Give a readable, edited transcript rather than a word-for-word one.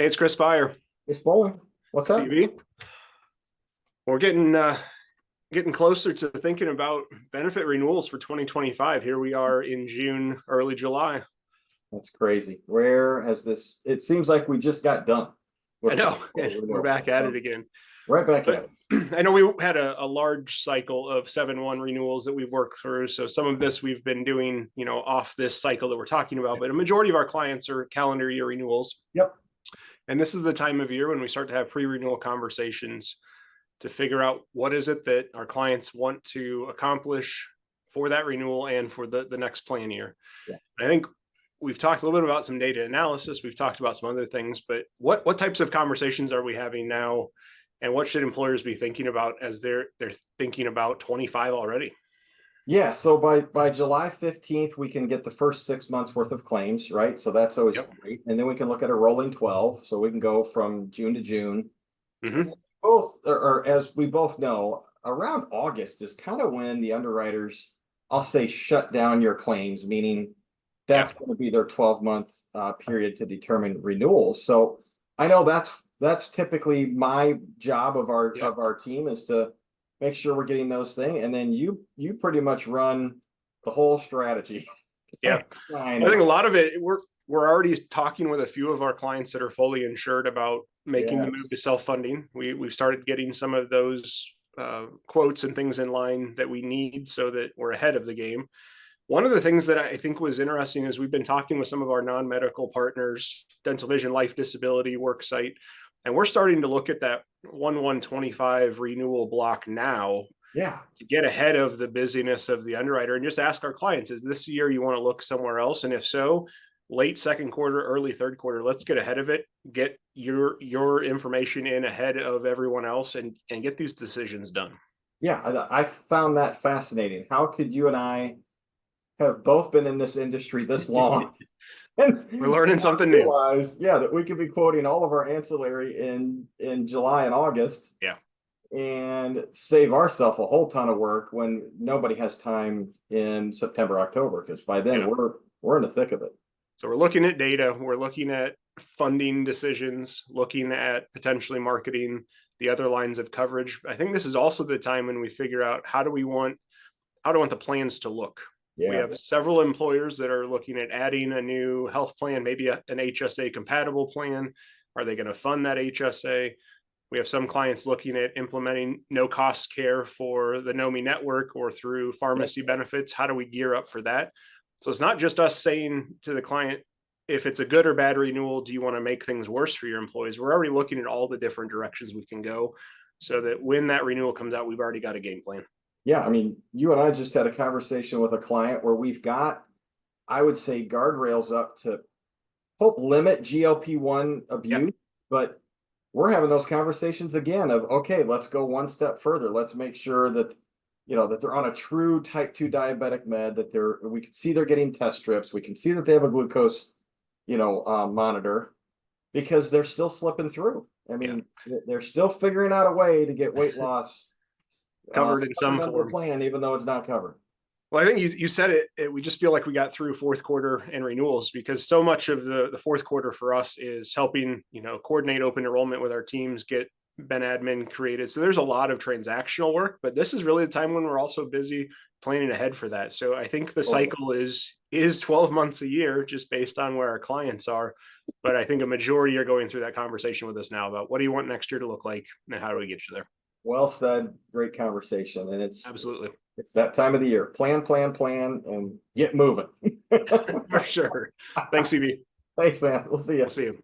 Hey, it's Chris Byer, It's bowling. What's up? CB. We're getting closer to thinking about benefit renewals for 2025. Here we are in June, early July. That's crazy. Where has this? It seems like we just got done. I know, we're back at it again. Right back at But it. I know we had a large cycle of 7/1 renewals that we've worked through. So some of this we've been doing, off this cycle that we're talking about, but a majority of our clients are calendar year renewals. Yep. And this is the time of year when we start to have pre-renewal conversations to figure out what is it that our clients want to accomplish for that renewal and for the next plan year. Yeah. I think we've talked a little bit about some data analysis. We've talked about some other things, but what types of conversations are we having now? And what should employers be thinking about as they're thinking about 25 already? Yeah. So by July 15th, we can get the first 6 months worth of claims, right? So that's always great. And then we can look at a rolling 12. So we can go from June to June. Mm-hmm. Both, or as we both know, around August is kind of when the underwriters, I'll say, shut down your claims, meaning that's going to be their 12-month period to determine renewals. So I know that's typically my job of our team is to make sure we're getting those things, and then you pretty much run the whole strategy. Yeah, I think a lot of it we're already talking with a few of our clients that are fully insured about making the move to self-funding. We've started getting some of those quotes and things in line that we need so that we're ahead of the game. One of the things that I think was interesting is we've been talking with some of our non-medical partners, dental, vision, life, disability, work site, and we're starting to look at that 1/1/25 renewal block now. Yeah. To get ahead of the busyness of the underwriter and just ask our clients, is this year you want to look somewhere else? And if so, late second quarter, early third quarter, let's get ahead of it, get your information in ahead of everyone else and get these decisions done. Yeah, I found that fascinating. How could you and I have both been in this industry this long? And we're learning something new. That we could be quoting all of our ancillary in July and August. Yeah. And save ourselves a whole ton of work when nobody has time in September, October, because by then we're in the thick of it. So we're looking at data, we're looking at funding decisions, looking at potentially marketing the other lines of coverage. I think this is also the time when we figure out how do we want the plans to look. Yeah. We have several employers that are looking at adding a new health plan, maybe an HSA-compatible plan. Are they going to fund that HSA? We have some clients looking at implementing no-cost care for the NOMI network or through pharmacy benefits. How do we gear up for that? So it's not just us saying to the client, if it's a good or bad renewal, do you want to make things worse for your employees? We're already looking at all the different directions we can go so that when that renewal comes out, we've already got a game plan. Yeah, I mean, you and I just had a conversation with a client where we've got, I would say, guardrails up to help limit GLP-1 abuse, but we're having those conversations again of, okay, let's go one step further. Let's make sure that, that they're on a true type 2 diabetic med, that we can see they're getting test strips. We can see that they have a glucose, monitor, because they're still slipping through. I mean, they're still figuring out a way to get weight loss covered in some form plan, even though it's not covered. Well, I think you said it. We just feel like we got through fourth quarter and renewals because so much of the fourth quarter for us is helping, coordinate open enrollment with our teams, get Ben admin created. So there's a lot of transactional work, but this is really the time when we're also busy planning ahead for that. So I think the cycle is 12 months a year, just based on where our clients are. But I think a majority are going through that conversation with us now about what do you want next year to look like and how do we get you there? Well said. Great conversation. And absolutely. It's that time of the year. Plan, and get moving. For sure. Thanks, CB. Thanks, man. We'll see you. We'll see you.